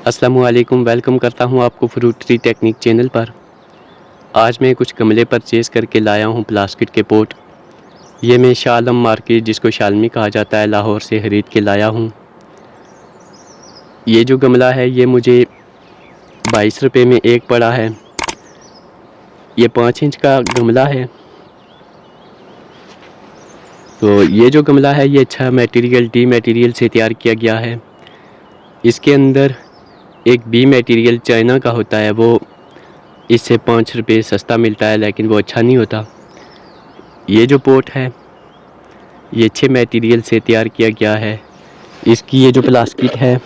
अस्सलामुअलैकुम, वेलकम करता हूं आपको फ्रूट ट्री टेक्निक चैनल पर। आज मैं कुछ गमले परचेज़ करके लाया हूं प्लास्टिक के पॉट। ये मैं शाह आलम मार्केट, जिसको शालमी कहा जाता है, लाहौर से ख़रीद के लाया हूं। ये जो गमला है ये मुझे 22 रुपये में एक पड़ा है। ये 5 इंच का गमला है। तो ये जो गमला है ये अच्छा मटेरियल डी मटेरियल से तैयार किया गया है। इसके अंदर एक बी मटेरियल चाइना का होता है, वो इससे 5 रुपये सस्ता मिलता है, लेकिन वो अच्छा नहीं होता। ये जो पोट है ये अच्छे मटेरियल से तैयार किया गया है। इसकी ये जो प्लास्टिक है,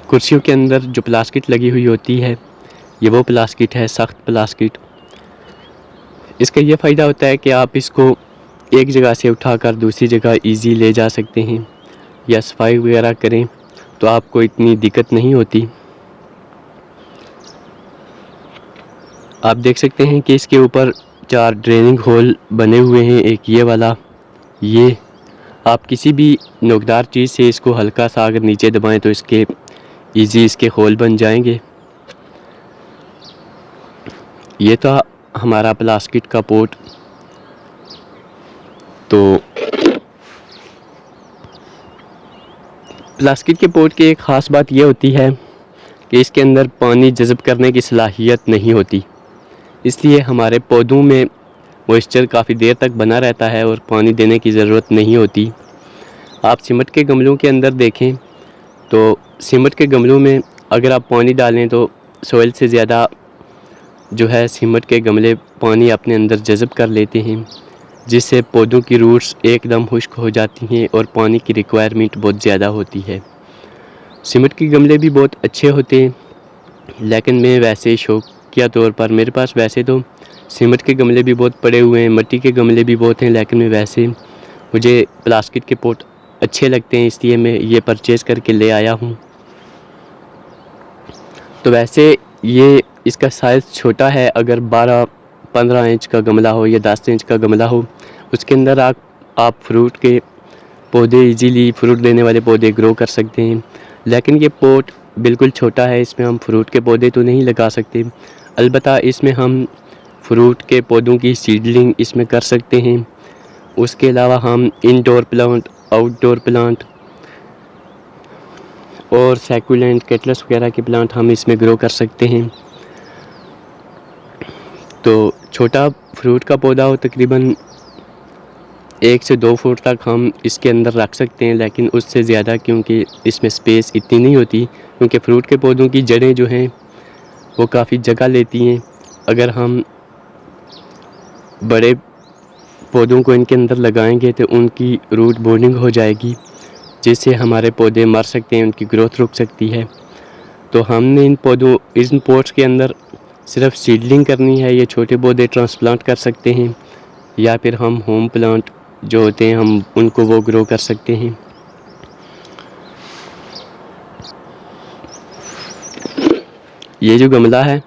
कुर्सियों के अंदर जो प्लास्टिक लगी हुई होती है ये वो प्लास्टिक है, सख्त प्लास्टिक। इसका ये फ़ायदा होता है कि आप इसको एक जगह से उठाकर दूसरी जगह इजी ले जा सकते हैं, या सफाई वगैरह करें तो आपको इतनी दिक्कत नहीं होती। आप देख सकते हैं कि इसके ऊपर 4 ड्रेनिंग होल बने हुए हैं। एक ये वाला, ये आप किसी भी नोकदार चीज़ से इसको हल्का सा अगर नीचे दबाएं तो इसके इसके होल बन जाएंगे। ये तो हमारा प्लास्टिक का पोट। तो प्लास्टिक के पोट की एक ख़ास बात ये होती है कि इसके अंदर पानी जज़ब करने की सलाहियत नहीं होती, इसलिए हमारे पौधों में मॉइस्चर काफ़ी देर तक बना रहता है और पानी देने की ज़रूरत नहीं होती। आप सीमेंट के गमलों के अंदर देखें तो सीमेंट के गमलों में अगर आप पानी डालें तो सॉइल से ज़्यादा जो है सीमेंट के गमले पानी अपने अंदर जज़ब कर लेते हैं, जिससे पौधों की रूट्स एकदम खुश्क हो जाती हैं और पानी की रिक्वायरमेंट बहुत ज़्यादा होती है। सीमेंट के गमले भी बहुत अच्छे होते हैं, लेकिन मैं वैसे शौकिया तौर पर, मेरे पास वैसे तो सीमेंट के गमले भी बहुत पड़े हुए हैं, मिट्टी के गमले भी बहुत हैं, लेकिन मैं वैसे मुझे प्लास्टिक के पोट अच्छे लगते हैं, इसलिए मैं ये परचेज़ करके ले आया हूँ। तो वैसे ये इसका साइज़ छोटा है। अगर 12-15 इंच का गमला हो या 10 इंच का गमला हो, उसके अंदर आप फ्रूट के पौधे इजीली, फ्रूट देने वाले पौधे ग्रो कर सकते हैं। लेकिन ये पोट बिल्कुल छोटा है, इसमें हम फ्रूट के पौधे तो नहीं लगा सकते। अलबत्ता इसमें हम फ्रूट के पौधों की सीडलिंग इसमें कर सकते हैं। उसके अलावा हम इंडोर प्लांट, आउटडोर प्लांट और सैकुलेंट, कैक्टस वगैरह के प्लांट हम इसमें ग्रो कर सकते हैं। तो छोटा फ्रूट का पौधा हो तकरीबन 1 से 2 फुट तक हम इसके अंदर रख सकते हैं, लेकिन उससे ज़्यादा क्योंकि इसमें स्पेस इतनी नहीं होती, क्योंकि फ्रूट के पौधों की जड़ें जो हैं वो काफ़ी जगह लेती हैं। अगर हम बड़े पौधों को इनके अंदर लगाएंगे तो उनकी रूट बोर्डिंग हो जाएगी, जिससे हमारे पौधे मर सकते हैं, उनकी ग्रोथ रुक सकती है। तो हमने इन पोट्स के अंदर सिर्फ सीडलिंग करनी है। ये छोटे पौधे ट्रांसप्लांट कर सकते हैं, या फिर हम होम प्लांट जो होते हैं हम उनको वो ग्रो कर सकते हैं। ये जो गमला है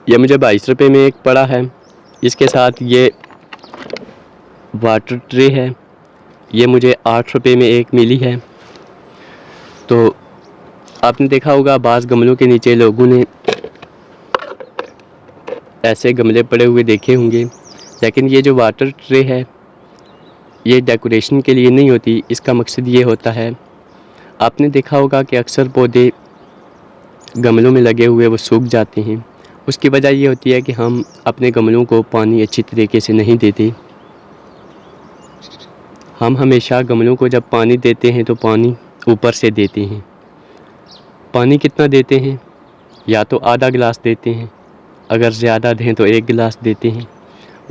ये मुझे 22 रुपये में एक पड़ा है। इसके साथ ये वाटर ट्रे है, ये मुझे 8 रुपये में एक मिली है। तो आपने देखा होगा बाज़ गमलों के नीचे लोगों ने ऐसे गमले पड़े हुए देखे होंगे, लेकिन ये जो वाटर ट्रे है ये डेकोरेशन के लिए नहीं होती। इसका मकसद ये होता है, आपने देखा होगा कि अक्सर पौधे गमलों में लगे हुए वो सूख जाते हैं। उसकी वजह ये होती है कि हम अपने गमलों को पानी अच्छी तरीके से नहीं देते। हम हमेशा गमलों को जब पानी देते हैं तो पानी ऊपर से देते हैं। पानी कितना देते हैं? या तो आधा गिलास देते हैं, अगर ज़्यादा दें तो 1 गिलास देते हैं।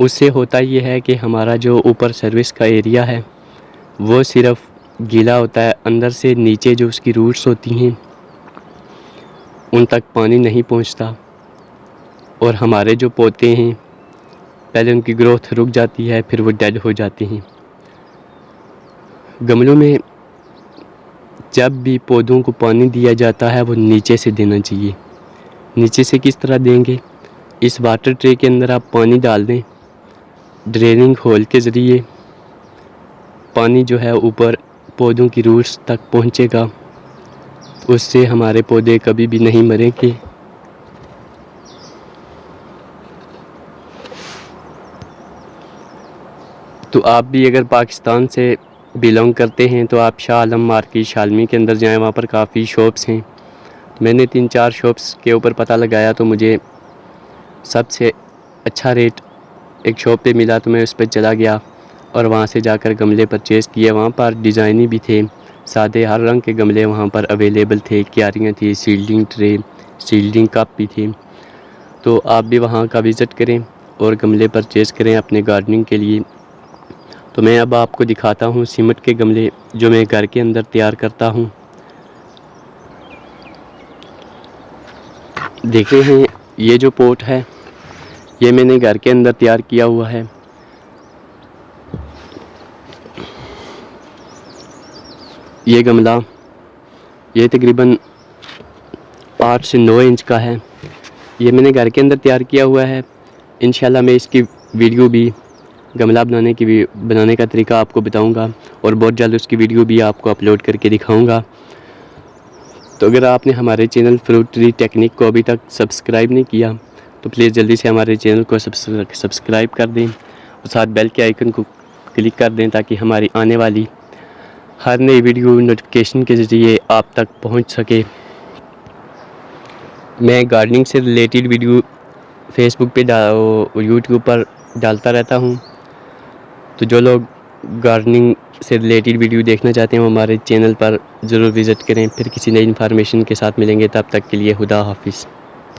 उससे होता ये है कि हमारा जो ऊपर सर्विस का एरिया है वो सिर्फ़ गीला होता है, अंदर से नीचे जो उसकी रूट्स होती हैं उन तक पानी नहीं पहुंचता, और हमारे जो पौधे हैं पहले उनकी ग्रोथ रुक जाती है, फिर वो डेड हो जाते हैं। गमलों में जब भी पौधों को पानी दिया जाता है वो नीचे से देना चाहिए। नीचे से किस तरह देंगे? इस वाटर ट्रे के अंदर आप पानी डाल दें, ड्रेनिंग होल के ज़रिए पानी जो है ऊपर पौधों की रूट्स तक पहुंचेगा, उससे हमारे पौधे कभी भी नहीं मरेंगे। तो आप भी अगर पाकिस्तान से बिलोंग करते हैं तो आप शाह आलम मार्केट शालमी के अंदर जाएं, वहाँ पर काफ़ी शॉप्स हैं। मैंने 3-4 शॉप्स के ऊपर पता लगाया तो मुझे सबसे अच्छा रेट एक शॉप पे मिला, तो मैं उस पर चला गया और वहाँ से जाकर गमले परचेज़ किए। वहाँ पर डिज़ाइनी भी थे, सादे हर रंग के गमले वहाँ पर अवेलेबल थे, क्यारियाँ थी, सील्डिंग ट्रे, सील्डिंग कप भी थे। तो आप भी वहाँ का विज़िट करें और गमले परचेज़ करें अपने गार्डनिंग के लिए। तो मैं अब आपको दिखाता हूँ सीमेंट के गमले जो मैं घर के अंदर तैयार करता हूँ। देख रहे हैं ये जो पोट है ये मैंने घर के अंदर तैयार किया हुआ है। ये गमला ये तकरीबन 8 से 9 इंच का है। ये मैंने घर के अंदर तैयार किया हुआ है। इंशाल्लाह मैं इसकी वीडियो भी गमला बनाने का तरीका आपको बताऊंगा और बहुत जल्द उसकी वीडियो भी आपको अपलोड करके दिखाऊंगा। तो अगर आपने हमारे चैनल फ्रूट ट्री टेक्निक को अभी तक सब्सक्राइब नहीं किया तो प्लीज़ जल्दी से हमारे चैनल को सब्सक्राइब कर दें और साथ बेल के आइकन को क्लिक कर दें ताकि हमारी आने वाली हर नई वीडियो नोटिफिकेशन के ज़रिए आप तक पहुंच सके। मैं गार्डनिंग से रिलेटेड वीडियो फेसबुक पे यूट्यूब पर डालता रहता हूं, तो जो लोग गार्डनिंग से रिलेटेड वीडियो देखना चाहते हैं वो हमारे चैनल पर ज़रूर विज़िट करें। फिर किसी नई इन्फॉर्मेशन के साथ मिलेंगे, तब तक के लिए खुदा हाफिज़।